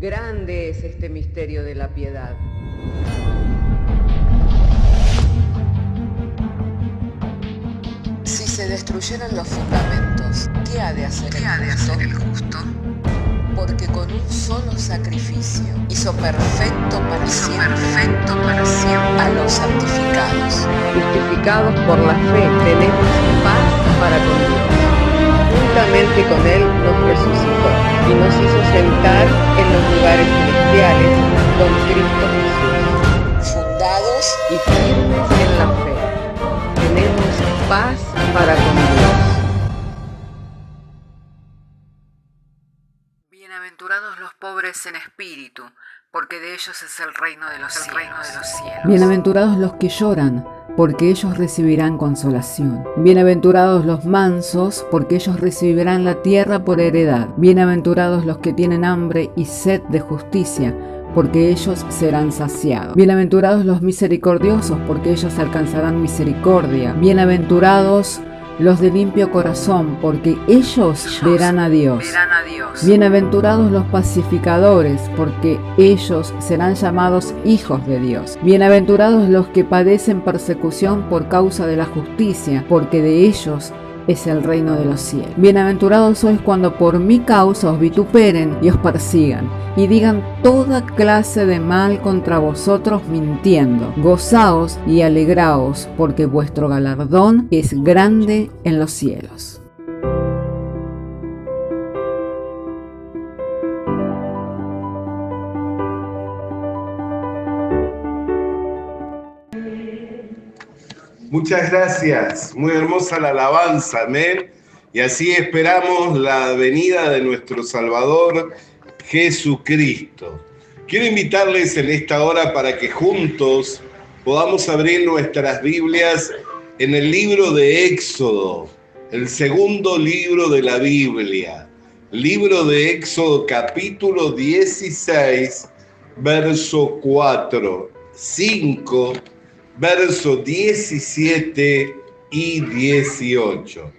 Grande es este misterio de la piedad. Si se destruyeran los fundamentos, ¿qué ha de hacer el justo? Porque con un solo sacrificio hizo perfecto para siempre a los santificados. Justificados por la fe, tenemos paz para con Dios. Juntamente con Él nos resucitó y nos hizo sentar en los lugares celestiales con Cristo Jesús. Fundados Y firmes en la fe, tenemos paz para con Dios. Bienaventurados los pobres en espíritu, porque de ellos es el reino de los cielos. Bienaventurados los que lloran, porque ellos recibirán consolación. Bienaventurados los mansos, porque ellos recibirán la tierra por heredad. Bienaventurados los que tienen hambre y sed de justicia, porque ellos serán saciados. Bienaventurados los misericordiosos, porque ellos alcanzarán misericordia. Bienaventurados los de limpio corazón, porque ellos verán a Dios. Bienaventurados los pacificadores, porque ellos serán llamados hijos de Dios. Bienaventurados los que padecen persecución por causa de la justicia, porque de ellos es el reino de los cielos. Bienaventurados sois cuando por mi causa os vituperen y os persigan, y digan toda clase de mal contra vosotros mintiendo. Gozaos y alegraos, porque vuestro galardón es grande en los cielos. Muchas gracias, muy hermosa la alabanza, amén. Y así esperamos la venida de nuestro Salvador Jesucristo. Quiero invitarles en esta hora para que juntos podamos abrir nuestras Biblias en el libro de Éxodo, el segundo libro de la Biblia. Libro de Éxodo, capítulo 16, verso 4, 5, verso 17 y 18.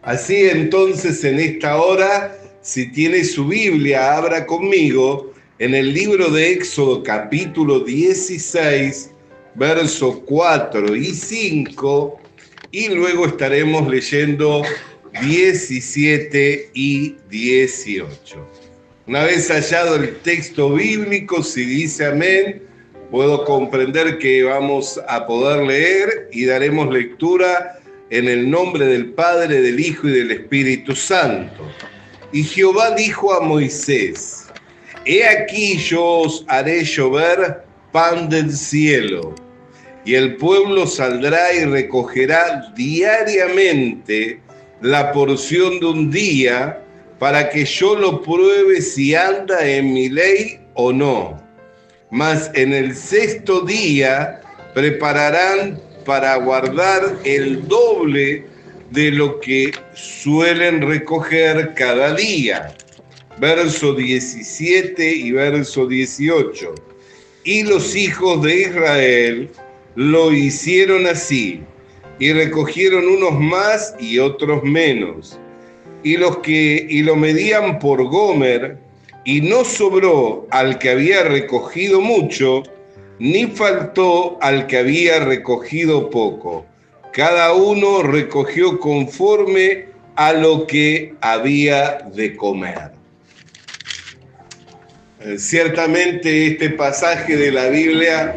Así entonces en esta hora, si tiene su Biblia, abra conmigo en el libro de Éxodo capítulo 16, verso 4 y 5, y luego estaremos leyendo 17 y 18. Una vez hallado el texto bíblico, si dice amén, puedo comprender que vamos a poder leer y daremos lectura en el nombre del Padre, del Hijo y del Espíritu Santo. Y Jehová dijo a Moisés: He aquí yo os haré llover pan del cielo, y el pueblo saldrá y recogerá diariamente la porción de un día, para que yo lo pruebe si anda en mi ley o no. Mas en el sexto día prepararán para guardar el doble de lo que suelen recoger cada día. Verso 17 y verso 18. Y los hijos de Israel lo hicieron así, y recogieron unos más y otros menos. Y lo medían por gomer, y no sobró al que había recogido mucho, ni faltó al que había recogido poco. Cada uno recogió conforme a lo que había de comer. Ciertamente este pasaje de la Biblia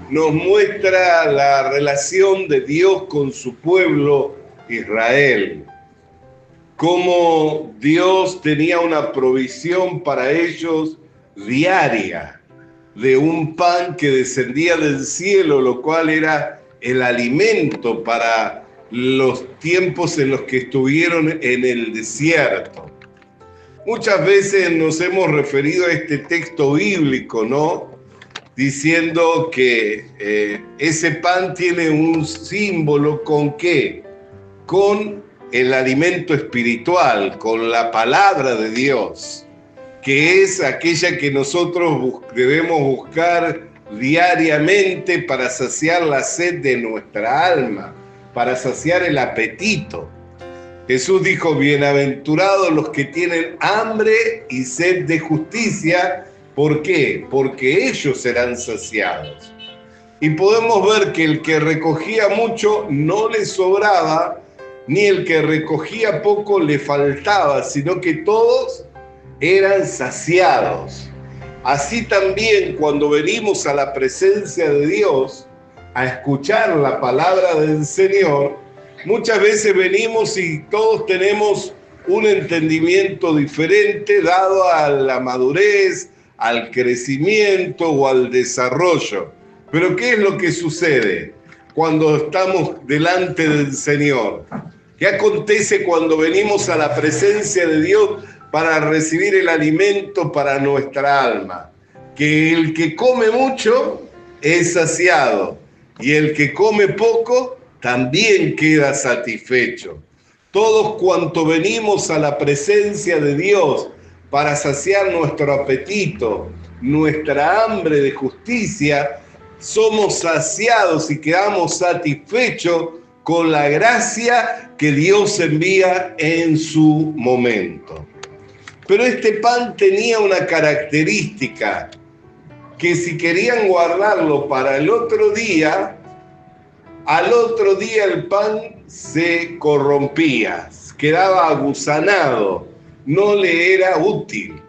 nos muestra la relación de Dios con su pueblo Israel. Cómo Dios tenía una provisión para ellos diaria de un pan que descendía del cielo, lo cual era el alimento para los tiempos en los que estuvieron en el desierto. Muchas veces nos hemos referido a este texto bíblico, ¿no? Diciendo que ese pan tiene un símbolo, ¿con qué? Con el alimento espiritual, con la palabra de Dios, que es aquella que nosotros debemos buscar diariamente para saciar la sed de nuestra alma, para saciar el apetito. Jesús dijo: bienaventurados los que tienen hambre y sed de justicia, ¿Por qué? Porque ellos serán saciados. Y podemos ver que el que recogía mucho no le sobraba, ni el que recogía poco le faltaba, sino que todos eran saciados. Así también cuando venimos a la presencia de Dios, a escuchar la palabra del Señor, muchas veces venimos y todos tenemos un entendimiento diferente dado a la madurez, al crecimiento o al desarrollo. Pero ¿qué es lo que sucede cuando estamos delante del Señor? ¿Qué acontece cuando venimos a la presencia de Dios para recibir el alimento para nuestra alma? Que el que come mucho es saciado y el que come poco también queda satisfecho. Todos cuanto venimos a la presencia de Dios para saciar nuestro apetito, nuestra hambre de justicia, somos saciados y quedamos satisfechos con la gracia que Dios envía en su momento. Pero este pan tenía una característica, que si querían guardarlo para el otro día, al otro día el pan se corrompía, quedaba agusanado, no le era útil.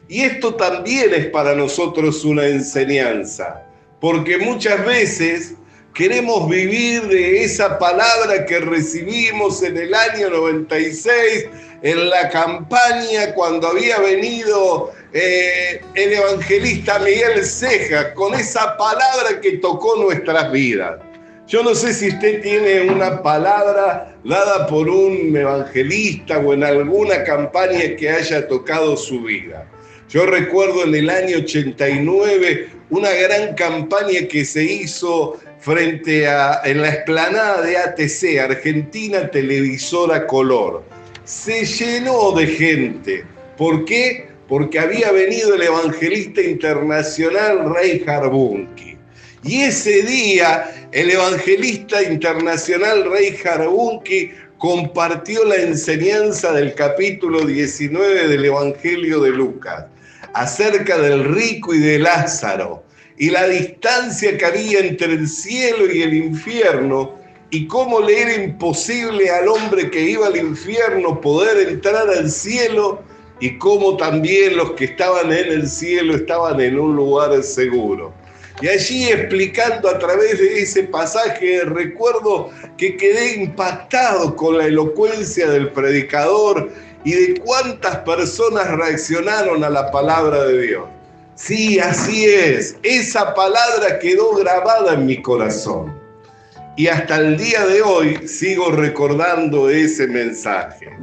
Y esto también es para nosotros una enseñanza, porque muchas veces queremos vivir de esa palabra que recibimos en el año 96, en la campaña cuando había venido el evangelista Miguel Ceja, con esa palabra que tocó nuestras vidas. Yo no sé si usted tiene una palabra dada por un evangelista o en alguna campaña que haya tocado su vida. Yo recuerdo en el año 89 una gran campaña que se hizo en la explanada de ATC, Argentina Televisora Color. Se llenó de gente. ¿Por qué? Porque había venido el evangelista internacional Reinhard Bonnke. Y ese día el evangelista internacional Reinhard Bonnke compartió la enseñanza del capítulo 19 del Evangelio de Lucas, acerca del rico y de Lázaro, y la distancia que había entre el cielo y el infierno, y cómo le era imposible al hombre que iba al infierno poder entrar al cielo, y cómo también los que estaban en el cielo estaban en un lugar seguro. Y allí explicando a través de ese pasaje, recuerdo que quedé impactado con la elocuencia del predicador y de cuántas personas reaccionaron a la palabra de Dios. Sí, así es, esa palabra quedó grabada en mi corazón. Y hasta el día de hoy sigo recordando ese mensaje.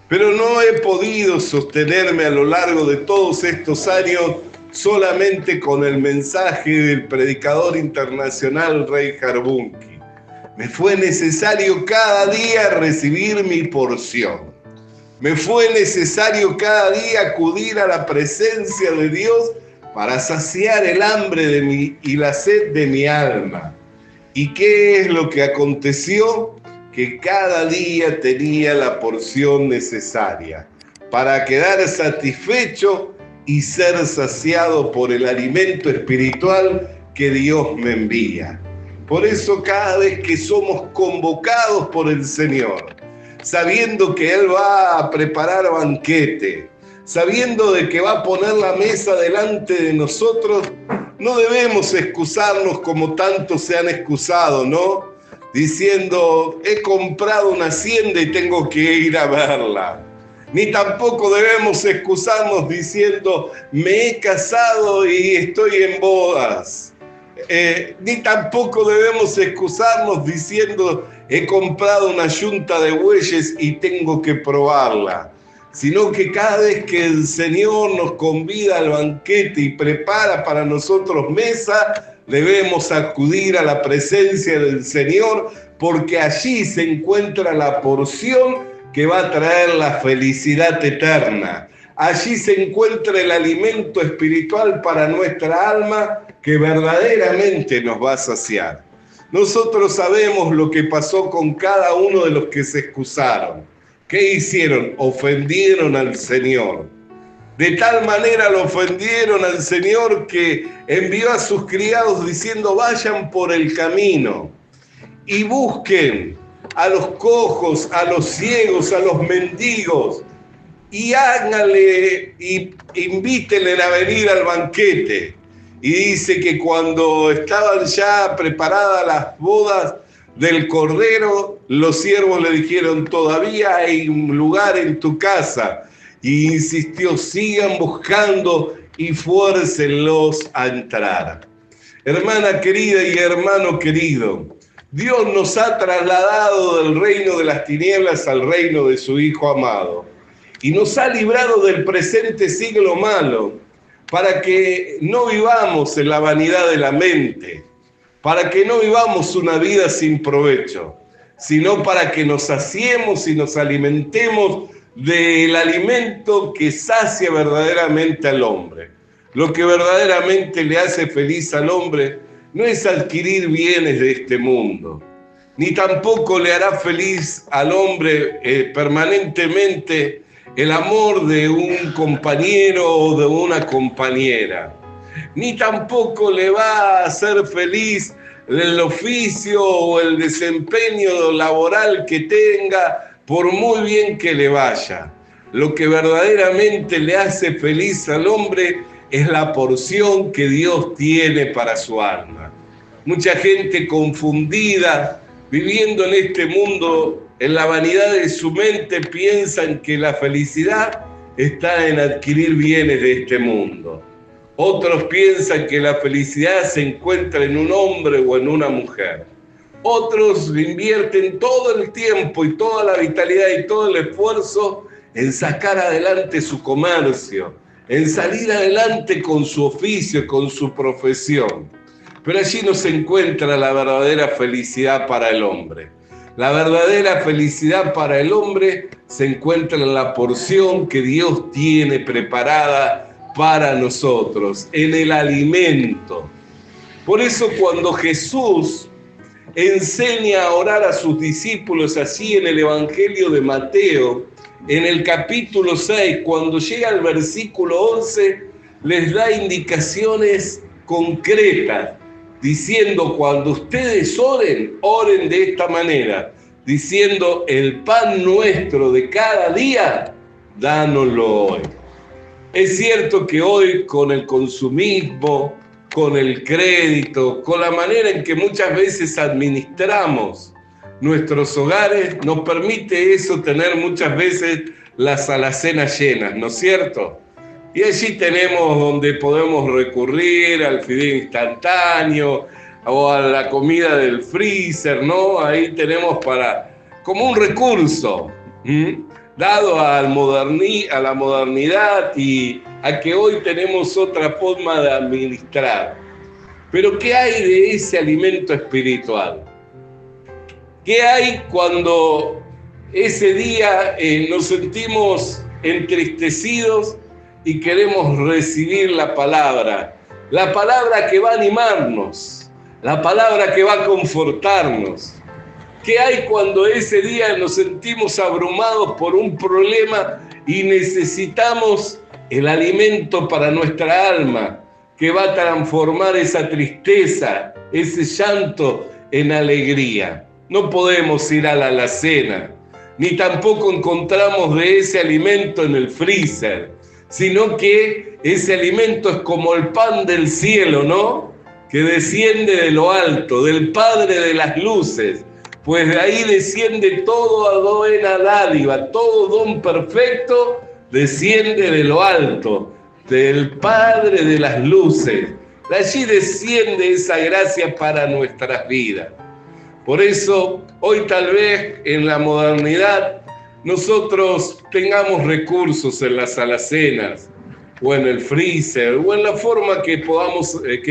Pero no he podido sostenerme a lo largo de todos estos años solamente con el mensaje del predicador internacional Reinhard Bonnke. Me fue necesario cada día recibir mi porción. Me fue necesario cada día acudir a la presencia de Dios para saciar el hambre de y la sed de mi alma. ¿Y qué es lo que aconteció? Que cada día tenía la porción necesaria para quedar satisfecho y ser saciado por el alimento espiritual que Dios me envía. Por eso cada vez que somos convocados por el Señor, sabiendo que Él va a preparar banquete, sabiendo de que va a poner la mesa delante de nosotros, no debemos excusarnos como tantos se han excusado, ¿no? Diciendo, he comprado una hacienda y tengo que ir a verla. Ni tampoco debemos excusarnos diciendo, me he casado y estoy en bodas. Ni tampoco debemos excusarnos diciendo, he comprado una yunta de bueyes y tengo que probarla. Sino que cada vez que el Señor nos convida al banquete y prepara para nosotros mesa, debemos acudir a la presencia del Señor, porque allí se encuentra la porción que va a traer la felicidad eterna. Allí se encuentra el alimento espiritual para nuestra alma que verdaderamente nos va a saciar. Nosotros sabemos lo que pasó con cada uno de los que se excusaron. ¿Qué hicieron? Ofendieron al Señor. De tal manera lo ofendieron al Señor que envió a sus criados diciendo: vayan por el camino y busquen a los cojos, a los ciegos, a los mendigos, y háganle y invítenle a venir al banquete. Y dice que cuando estaban ya preparadas las bodas del Cordero, los siervos le dijeron: todavía hay un lugar en tu casa. Y insistió: sigan buscando y fuércenlos a entrar. Hermana querida y hermano querido, Dios nos ha trasladado del reino de las tinieblas al reino de su Hijo amado. Y nos ha librado del presente siglo malo, para que no vivamos en la vanidad de la mente, para que no vivamos una vida sin provecho, sino para que nos saciemos y nos alimentemos del alimento que sacia verdaderamente al hombre. Lo que verdaderamente le hace feliz al hombre no es adquirir bienes de este mundo, ni tampoco le hará feliz al hombre permanentemente el amor de un compañero o de una compañera, ni tampoco le va a hacer feliz el oficio o el desempeño laboral que tenga, por muy bien que le vaya. Lo que verdaderamente le hace feliz al hombre es la porción que Dios tiene para su alma. Mucha gente confundida, viviendo en este mundo, en la vanidad de su mente, piensan que la felicidad está en adquirir bienes de este mundo. Otros piensan que la felicidad se encuentra en un hombre o en una mujer. Otros invierten todo el tiempo y toda la vitalidad y todo el esfuerzo en sacar adelante su comercio, en salir adelante con su oficio, con su profesión. Pero allí no se encuentra la verdadera felicidad para el hombre. La verdadera felicidad para el hombre se encuentra en la porción que Dios tiene preparada para nosotros, en el alimento. Por eso cuando Jesús enseña a orar a sus discípulos así en el Evangelio de Mateo, en el capítulo 6, cuando llega al versículo 11, les da indicaciones concretas, diciendo: cuando ustedes oren, oren de esta manera, diciendo: el pan nuestro de cada día, dánoslo hoy. Es cierto que hoy, con el consumismo, con el crédito, con la manera en que muchas veces administramos nuestros hogares, nos permite eso tener muchas veces las alacenas llenas, ¿no es cierto? Y allí tenemos donde podemos recurrir al fideo instantáneo o a la comida del freezer, ¿no? Ahí tenemos como un recurso, dado a la modernidad y a que hoy tenemos otra forma de administrar. Pero ¿qué hay de ese alimento espiritual? ¿Qué hay cuando ese día nos sentimos entristecidos y queremos recibir la palabra que va a animarnos, la palabra que va a confortarnos? ¿Qué hay cuando ese día nos sentimos abrumados por un problema y necesitamos el alimento para nuestra alma, que va a transformar esa tristeza, ese llanto en alegría? No podemos ir a la alacena, ni tampoco encontramos de ese alimento en el freezer, sino que ese alimento es como el pan del cielo, ¿no? Que desciende de lo alto, del Padre de las luces, pues de ahí desciende toda buena dádiva, todo don perfecto desciende de lo alto, del Padre de las luces. De allí desciende esa gracia para nuestras vidas. Por eso, hoy tal vez en la modernidad nosotros tengamos recursos en las alacenas, o en el freezer, o en la forma que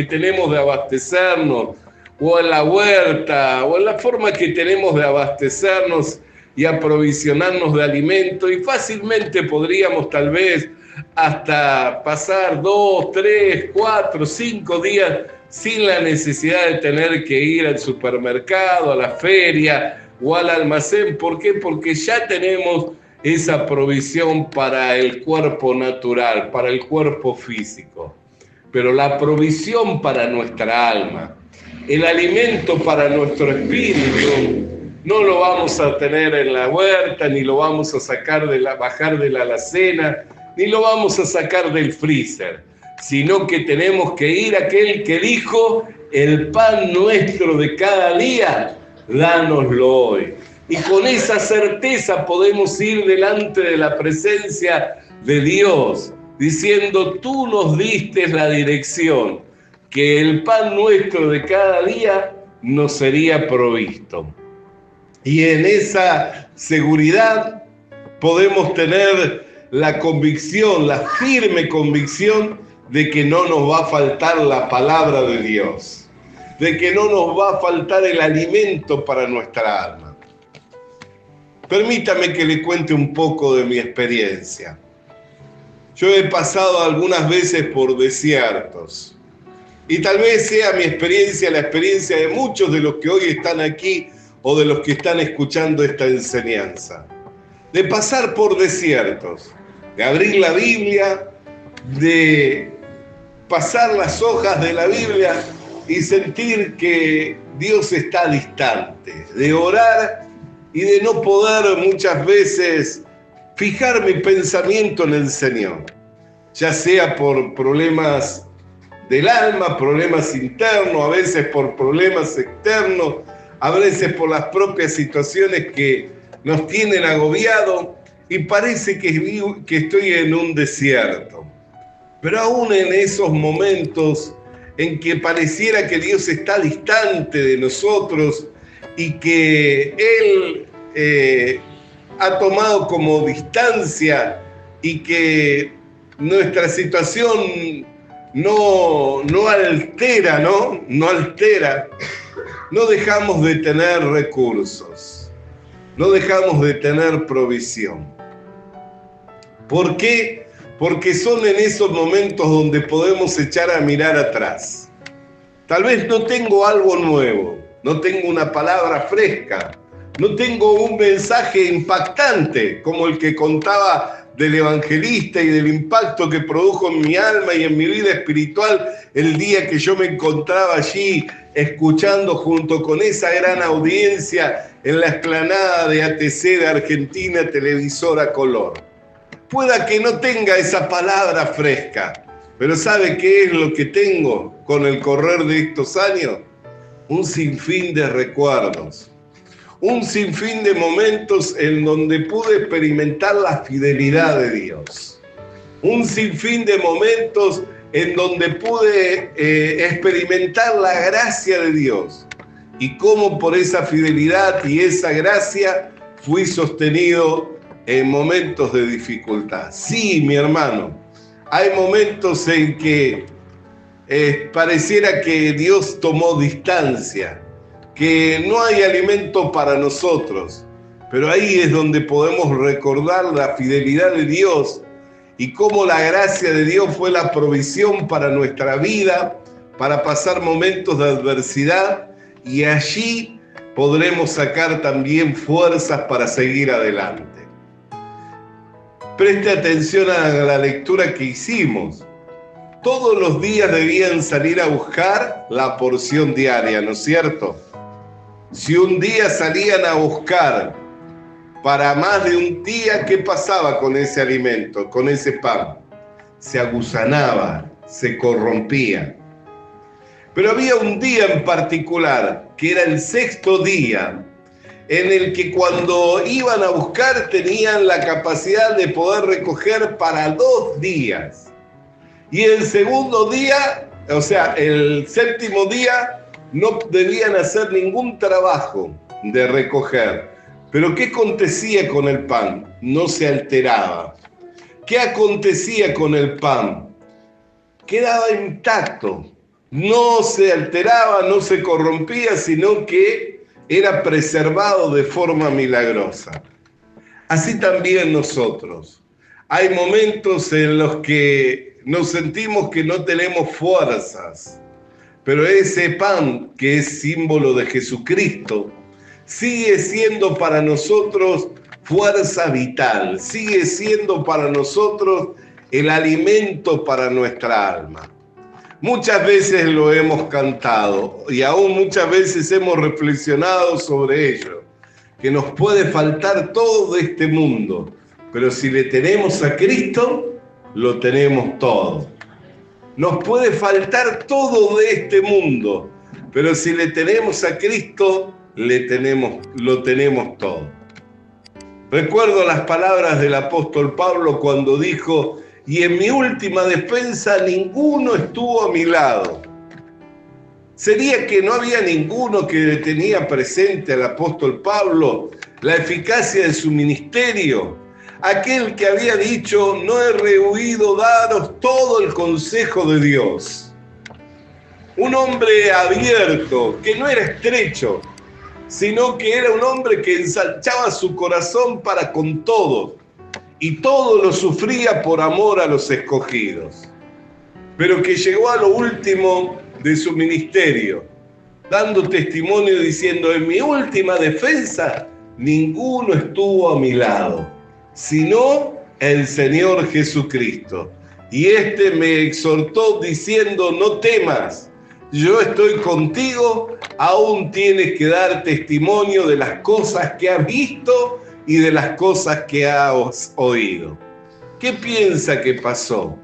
tenemos de abastecernos, o en la huerta, o en la forma que tenemos de abastecernos y aprovisionarnos de alimento, y fácilmente podríamos tal vez hasta pasar 2, 3, 4, 5 días sin la necesidad de tener que ir al supermercado, a la feria o al almacén. ¿Por qué? Porque ya tenemos esa provisión para el cuerpo natural, para el cuerpo físico. Pero la provisión para nuestra alma, el alimento para nuestro espíritu, no lo vamos a tener en la huerta, ni lo vamos a bajar de la alacena, ni lo vamos a sacar del freezer, sino que tenemos que ir a aquel que dijo: el pan nuestro de cada día, dánoslo hoy. Y con esa certeza podemos ir delante de la presencia de Dios, diciendo: tú nos diste la dirección, que el pan nuestro de cada día nos sería provisto. Y en esa seguridad podemos tener la convicción, la firme convicción de que no nos va a faltar la palabra de Dios, de que no nos va a faltar el alimento para nuestra alma. Permítame que le cuente un poco de mi experiencia. Yo he pasado algunas veces por desiertos, y tal vez sea mi experiencia la experiencia de muchos de los que hoy están aquí o de los que están escuchando esta enseñanza. De pasar por desiertos, de abrir la Biblia, de pasar las hojas de la Biblia y sentir que Dios está distante, de orar y de no poder muchas veces fijar mi pensamiento en el Señor, ya sea por problemas del alma, problemas internos, a veces por problemas externos, a veces por las propias situaciones que nos tienen agobiados y parece que estoy en un desierto. Pero aún en esos momentos en que pareciera que Dios está distante de nosotros y que Él ha tomado como distancia y que nuestra situación no altera, no dejamos de tener recursos, no dejamos de tener provisión. ¿Por qué? Porque son en esos momentos donde podemos echar a mirar atrás. Tal vez no tengo algo nuevo, no tengo una palabra fresca, no tengo un mensaje impactante como el que contaba del evangelista y del impacto que produjo en mi alma y en mi vida espiritual el día que yo me encontraba allí escuchando junto con esa gran audiencia en la explanada de ATC de Argentina, televisora color. Pueda que no tenga esa palabra fresca, pero ¿sabe qué es lo que tengo con el correr de estos años? Un sinfín de recuerdos, un sinfín de momentos en donde pude experimentar la fidelidad de Dios, un sinfín de momentos en donde pude experimentar la gracia de Dios y cómo por esa fidelidad y esa gracia fui sostenido en momentos de dificultad. Sí, mi hermano, hay momentos en que pareciera que Dios tomó distancia, que no hay alimento para nosotros, pero ahí es donde podemos recordar la fidelidad de Dios y cómo la gracia de Dios fue la provisión para nuestra vida, para pasar momentos de adversidad, y allí podremos sacar también fuerzas para seguir adelante. Preste atención a la lectura que hicimos. Todos los días debían salir a buscar la porción diaria, ¿no es cierto? Si un día salían a buscar para más de un día, ¿qué pasaba con ese alimento, con ese pan? Se agusanaba, se corrompía. Pero había un día en particular, que era el sexto día, en el que cuando iban a buscar tenían la capacidad de poder recoger para 2 días. Y el segundo día, o sea, el séptimo día, no debían hacer ningún trabajo de recoger. Pero ¿qué acontecía con el pan? No se alteraba. ¿Qué acontecía con el pan? Quedaba intacto. No se alteraba, no se corrompía, sino que era preservado de forma milagrosa. Así también nosotros. Hay momentos en los que nos sentimos que no tenemos fuerzas, pero ese pan que es símbolo de Jesucristo sigue siendo para nosotros fuerza vital, sigue siendo para nosotros el alimento para nuestra alma. Muchas veces lo hemos cantado y aún muchas veces hemos reflexionado sobre ello, que nos puede faltar todo de este mundo, pero si le tenemos a Cristo, lo tenemos todo. Nos puede faltar todo de este mundo, pero si le tenemos a Cristo, lo tenemos todo. Recuerdo las palabras del apóstol Pablo cuando dijo: y en mi última defensa ninguno estuvo a mi lado. ¿Sería que no había ninguno que tenía presente al apóstol Pablo la eficacia de su ministerio? Aquel que había dicho: no he rehuido daros todo el consejo de Dios. Un hombre abierto, que no era estrecho, sino que era un hombre que ensanchaba su corazón para con todos, y todo lo sufría por amor a los escogidos. Pero que llegó a lo último de su ministerio, dando testimonio diciendo: en mi última defensa, ninguno estuvo a mi lado, sino el Señor Jesucristo. Y este me exhortó diciendo: no temas, yo estoy contigo, aún tienes que dar testimonio de las cosas que has visto y de las cosas que has oído. ¿Qué piensa que pasó?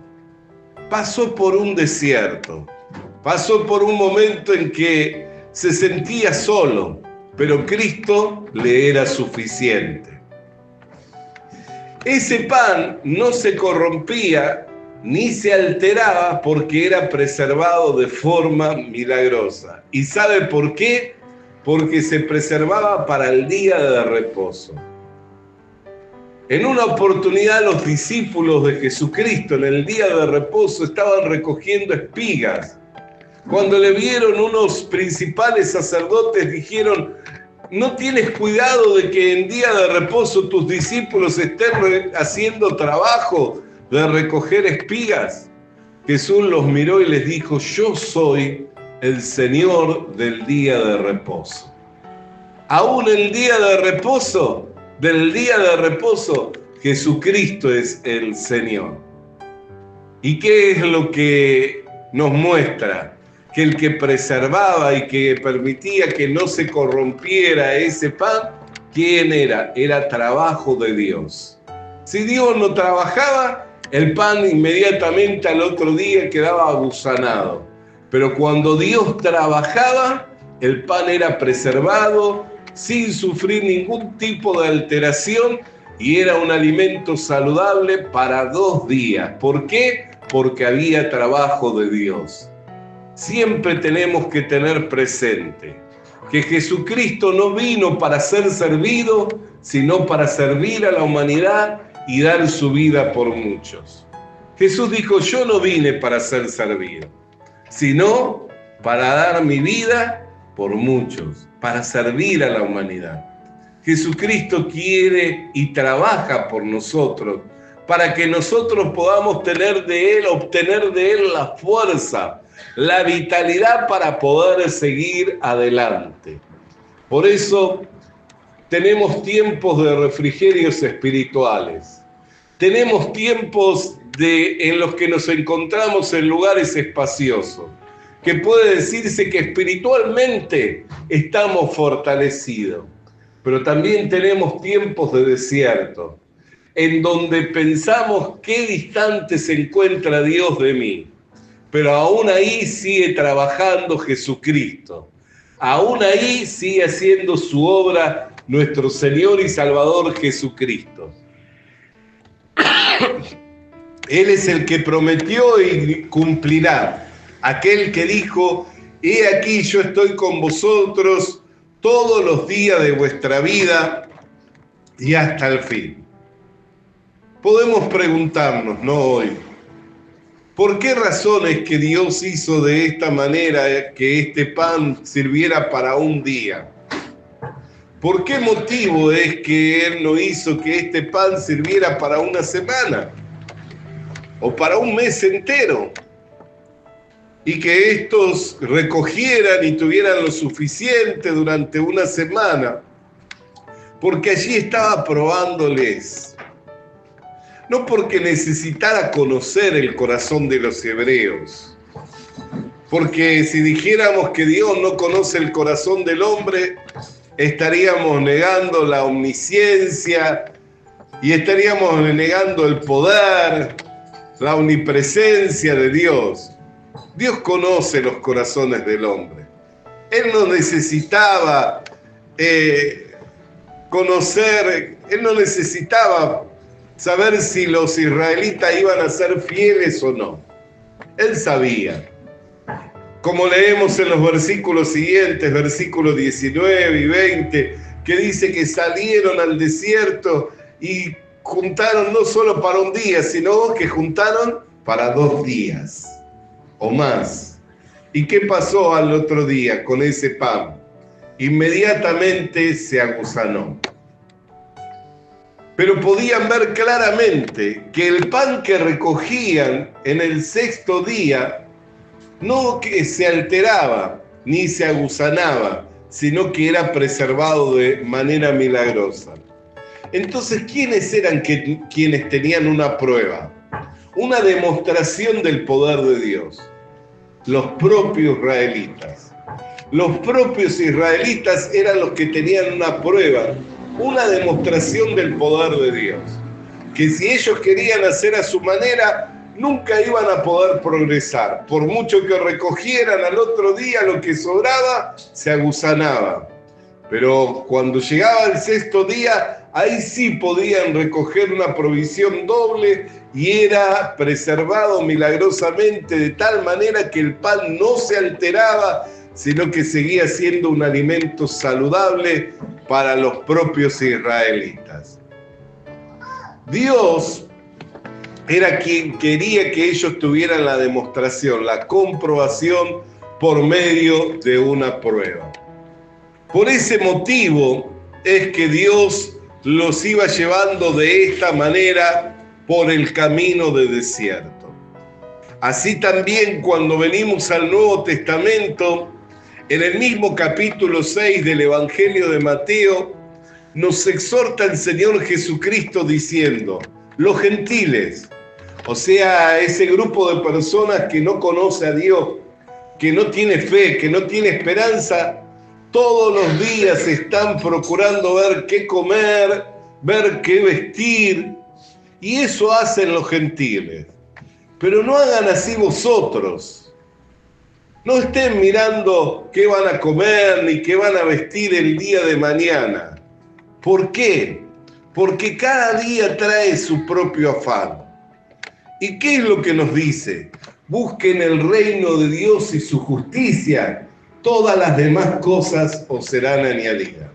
Pasó por un desierto, pasó por un momento en que se sentía solo, pero Cristo le era suficiente. Ese pan no se corrompía ni se alteraba porque era preservado de forma milagrosa. ¿Y sabe por qué? Porque se preservaba para el día de reposo. En una oportunidad los discípulos de Jesucristo en el día de reposo estaban recogiendo espigas. Cuando le vieron unos principales sacerdotes dijeron: ¿no tienes cuidado de que en día de reposo tus discípulos estén haciendo trabajo de recoger espigas? Jesús los miró y les dijo: yo soy el Señor del día de reposo. Aún el día de reposo, del día de reposo, Jesucristo es el Señor. ¿Y qué es lo que nos muestra? Que el que preservaba y que permitía que no se corrompiera ese pan, ¿quién era? Era trabajo de Dios. Si Dios no trabajaba, el pan inmediatamente al otro día quedaba agusanado. Pero cuando Dios trabajaba, el pan era preservado sin sufrir ningún tipo de alteración y era un alimento saludable para 2 días. ¿Por qué? Porque había trabajo de Dios. Siempre tenemos que tener presente que Jesucristo no vino para ser servido, sino para servir a la humanidad y dar su vida por muchos. Jesús dijo: yo no vine para ser servido, sino para dar mi vida por muchos, para servir a la humanidad. Jesucristo quiere y trabaja por nosotros, para que nosotros podamos obtener de Él la fuerza, la vitalidad para poder seguir adelante. Por eso tenemos tiempos de refrigerios espirituales. Tenemos tiempos en los que nos encontramos en lugares espaciosos, que puede decirse que espiritualmente estamos fortalecidos. Pero también tenemos tiempos de desierto, en donde pensamos: qué distante se encuentra Dios de mí. Pero aún ahí sigue trabajando Jesucristo. Aún ahí sigue haciendo su obra nuestro Señor y Salvador Jesucristo. Él es el que prometió y cumplirá. Aquel que dijo: he aquí yo estoy con vosotros todos los días de vuestra vida y hasta el fin. Podemos preguntarnos, ¿no? Hoy, ¿por qué razón es que Dios hizo de esta manera que este pan sirviera para un día? ¿Por qué motivo es que Él no hizo que este pan sirviera para una semana? ¿O para un mes entero? Y que estos recogieran y tuvieran lo suficiente durante una semana. porque allí estaba probándoles. No porque necesitara conocer el corazón de los hebreos, porque si dijéramos que Dios no conoce el corazón del hombre, estaríamos negando la omnisciencia y estaríamos negando el poder, la omnipresencia de Dios. Dios conoce los corazones del hombre. Él no necesitaba conocer, él no necesitaba saber si los israelitas iban a ser fieles o no. Él sabía. Como leemos en los versículos siguientes, versículos 19 y 20, que dice que salieron al desierto y juntaron no solo para un día, sino que juntaron para 2 días o más. ¿Y qué pasó al otro día con ese pan? Inmediatamente se agusanó. Pero podían ver claramente que el pan que recogían en el 6º día no que se alteraba ni se agusanaba, sino que era preservado de manera milagrosa. Entonces, ¿quiénes eran quienes tenían una prueba? Una demostración del poder de Dios. Los propios israelitas. Los propios israelitas eran los que tenían una prueba, una demostración del poder de Dios. Que si ellos querían hacer a su manera, nunca iban a poder progresar. Por mucho que recogieran al otro día lo que sobraba, se agusanaba. Pero cuando llegaba el 6º día, ahí sí podían recoger una provisión doble y era preservado milagrosamente de tal manera que el pan no se alteraba, sino que seguía siendo un alimento saludable para los propios israelitas. Dios era quien quería que ellos tuvieran la demostración, la comprobación por medio de una prueba. Por ese motivo es que Dios los iba llevando de esta manera por el camino de desierto. Así también cuando venimos al Nuevo Testamento, en el mismo capítulo 6 del Evangelio de Mateo, nos exhorta el Señor Jesucristo diciendo: los gentiles, o sea, ese grupo de personas que no conoce a Dios, que no tiene fe, que no tiene esperanza, todos los días están procurando ver qué comer, ver qué vestir, y eso hacen los gentiles. Pero no hagan así vosotros. No estén mirando qué van a comer ni qué van a vestir el día de mañana. ¿Por qué? Porque cada día trae su propio afán. ¿Y qué es lo que nos dice? Busquen el reino de Dios y su justicia. Todas las demás cosas os serán añadidas.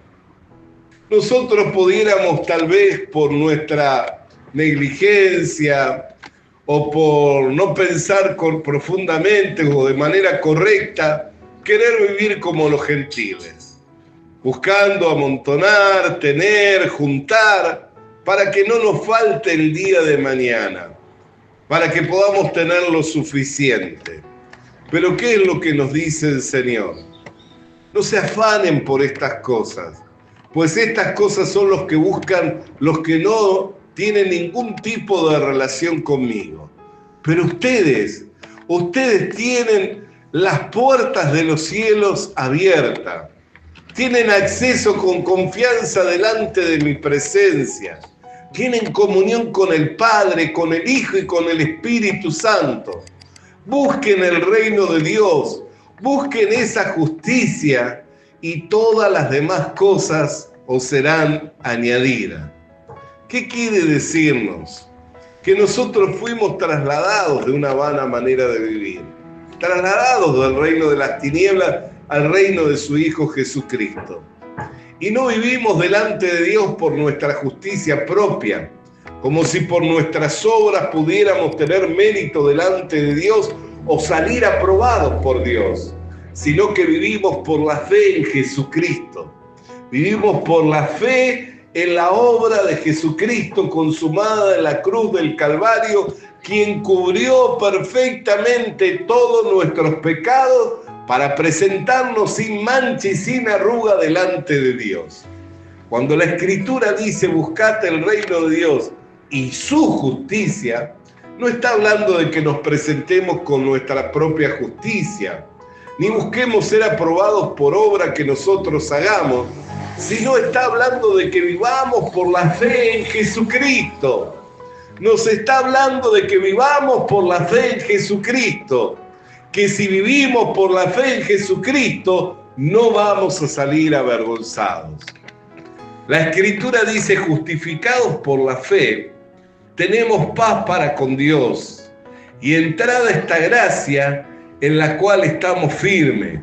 Nosotros pudiéramos tal vez por nuestra negligencia o por no pensar profundamente o de manera correcta, querer vivir como los gentiles, buscando amontonar, tener, juntar, para que no nos falte el día de mañana, para que podamos tener lo suficiente. Pero ¿qué es lo que nos dice el Señor? No se afanen por estas cosas, pues estas cosas son los que buscan los que no tienen ningún tipo de relación conmigo. Pero ustedes tienen las puertas de los cielos abiertas, tienen acceso con confianza delante de mi presencia, tienen comunión con el Padre, con el Hijo y con el Espíritu Santo. Busquen el reino de Dios, busquen esa justicia y todas las demás cosas os serán añadidas. ¿Qué quiere decirnos? Que nosotros fuimos trasladados de una vana manera de vivir, trasladados del reino de las tinieblas al reino de su Hijo Jesucristo. Y no vivimos delante de Dios por nuestra justicia propia, como si por nuestras obras pudiéramos tener mérito delante de Dios o salir aprobados por Dios, sino que vivimos por la fe en Jesucristo. Vivimos por la fe en la obra de Jesucristo consumada en la cruz del Calvario, quien cubrió perfectamente todos nuestros pecados para presentarnos sin mancha y sin arruga delante de Dios. Cuando la Escritura dice buscad el reino de Dios y su justicia, no está hablando de que nos presentemos con nuestra propia justicia, ni busquemos ser aprobados por obra que nosotros hagamos, sino está hablando de que vivamos por la fe en Jesucristo. Nos está hablando de que vivamos por la fe en Jesucristo, que si vivimos por la fe en Jesucristo, no vamos a salir avergonzados. La Escritura dice, justificados por la fe, tenemos paz para con Dios y entrada esta gracia en la cual estamos firmes.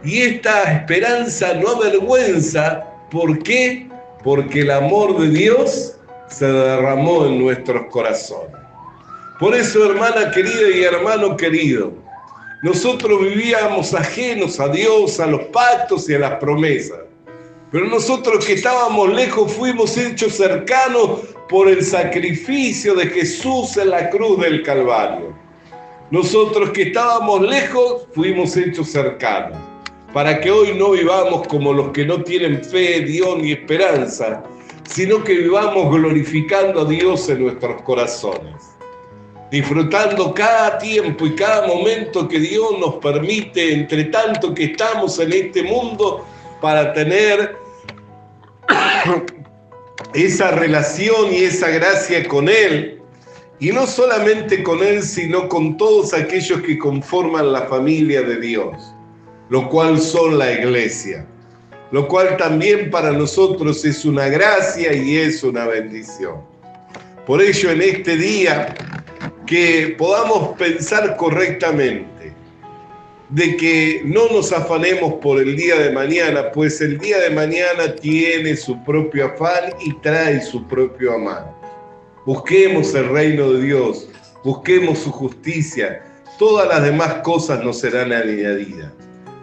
Y esta esperanza no avergüenza. ¿Por qué? Porque el amor de Dios se derramó en nuestros corazones. Por eso, hermana querida y hermano querido, nosotros vivíamos ajenos a Dios, a los pactos y a las promesas. Pero nosotros que estábamos lejos fuimos hechos cercanos por el sacrificio de Jesús en la cruz del Calvario. Nosotros que estábamos lejos fuimos hechos cercanos, para que hoy no vivamos como los que no tienen fe, Dios ni esperanza, sino que vivamos glorificando a Dios en nuestros corazones, disfrutando cada tiempo y cada momento que Dios nos permite, entre tanto que estamos en este mundo, para tener esa relación y esa gracia con Él, y no solamente con Él, sino con todos aquellos que conforman la familia de Dios, lo cual son la iglesia, lo cual también para nosotros es una gracia y es una bendición. Por ello, en este día, que podamos pensar correctamente, de que no nos afanemos por el día de mañana, pues el día de mañana tiene su propio afán y trae su propio amán. Busquemos el reino de Dios, busquemos su justicia, todas las demás cosas nos serán añadidas.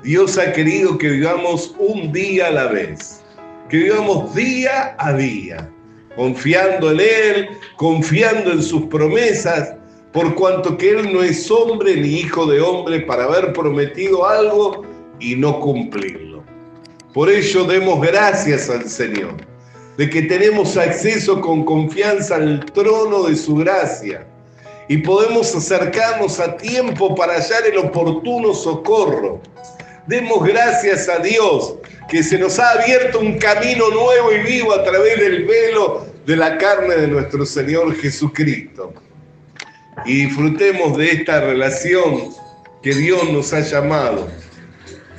Dios ha querido que vivamos un día a la vez, que vivamos día a día, confiando en Él, confiando en sus promesas, por cuanto que Él no es hombre ni hijo de hombre para haber prometido algo y no cumplirlo. Por ello demos gracias al Señor, de que tenemos acceso con confianza al trono de su gracia y podemos acercarnos a tiempo para hallar el oportuno socorro. Demos gracias a Dios que se nos ha abierto un camino nuevo y vivo a través del velo de la carne de nuestro Señor Jesucristo. Y disfrutemos de esta relación que Dios nos ha llamado,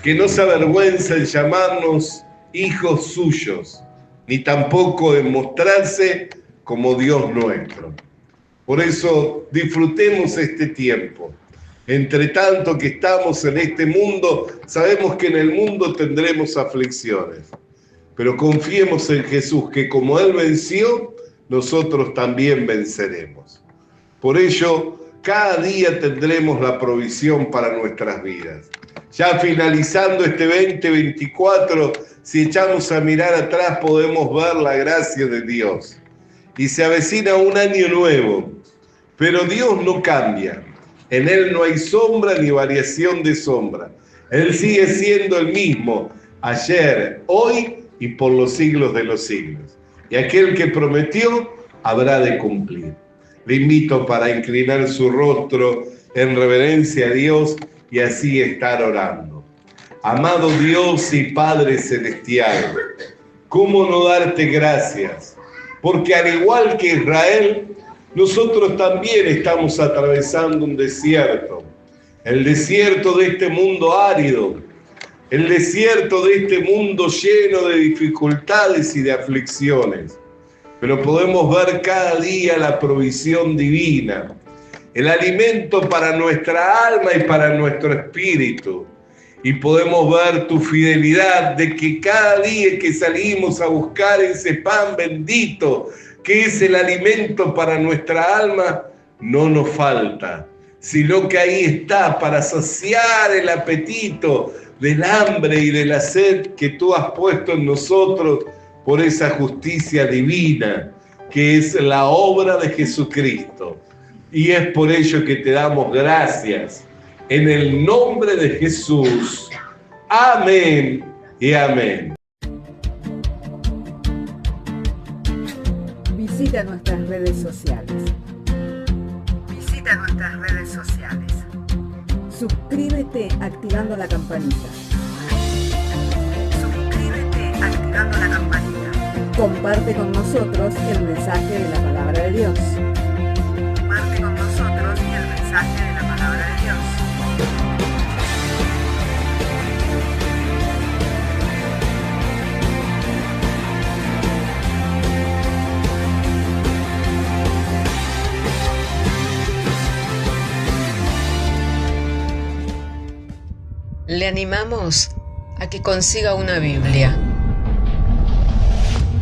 que no se avergüenza en llamarnos hijos suyos, ni tampoco en mostrarse como Dios nuestro. Por eso disfrutemos este tiempo. Entre tanto que estamos en este mundo, sabemos que en el mundo tendremos aflicciones, pero confiemos en Jesús, que como Él venció, nosotros también venceremos. Por ello, cada día tendremos la provisión para nuestras vidas. Ya finalizando este 2024, si echamos a mirar atrás, podemos ver la gracia de Dios. Y se avecina un año nuevo, pero Dios no cambia. En Él no hay sombra ni variación de sombra. Él sigue siendo el mismo, ayer, hoy y por los siglos de los siglos. Y aquel que prometió, habrá de cumplir. Le invito para inclinar su rostro en reverencia a Dios y así estar orando. Amado Dios y Padre Celestial, ¿cómo no darte gracias? Porque al igual que Israel, nosotros también estamos atravesando un desierto. El desierto de este mundo árido, el desierto de este mundo lleno de dificultades y de aflicciones. Pero podemos ver cada día la provisión divina, el alimento para nuestra alma y para nuestro espíritu. Y podemos ver tu fidelidad de que cada día que salimos a buscar ese pan bendito, que es el alimento para nuestra alma, no nos falta, sino que ahí está para saciar el apetito del hambre y de la sed que tú has puesto en nosotros por esa justicia divina que es la obra de Jesucristo. Y es por ello que te damos gracias en el nombre de Jesús. Amén y amén. Visita nuestras redes sociales. Visita nuestras redes sociales. Suscríbete activando la campanita. Suscríbete activando la campanita. Comparte con nosotros el mensaje de la palabra de Dios. Comparte con nosotros el mensaje de la palabra de Dios. Le animamos a que consiga una Biblia,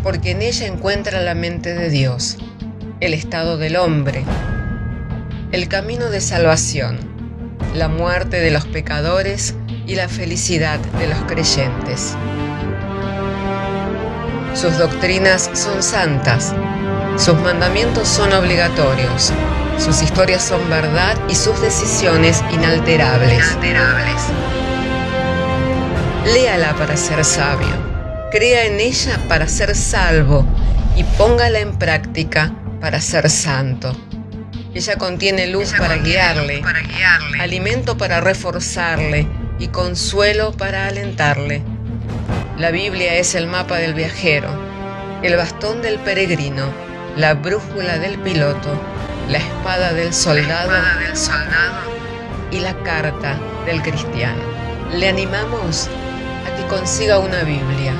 porque en ella encuentra la mente de Dios, el estado del hombre, el camino de salvación, la muerte de los pecadores y la felicidad de los creyentes. Sus doctrinas son santas, sus mandamientos son obligatorios, sus historias son verdad y sus decisiones inalterables. Léala para ser sabio, crea en ella para ser salvo y póngala en práctica para ser santo. Ella contiene luz para guiarle, alimento para reforzarle y consuelo para alentarle. La Biblia es el mapa del viajero, el bastón del peregrino, la brújula del piloto, la espada del soldado y la carta del cristiano. Le animamos a que consiga una Biblia,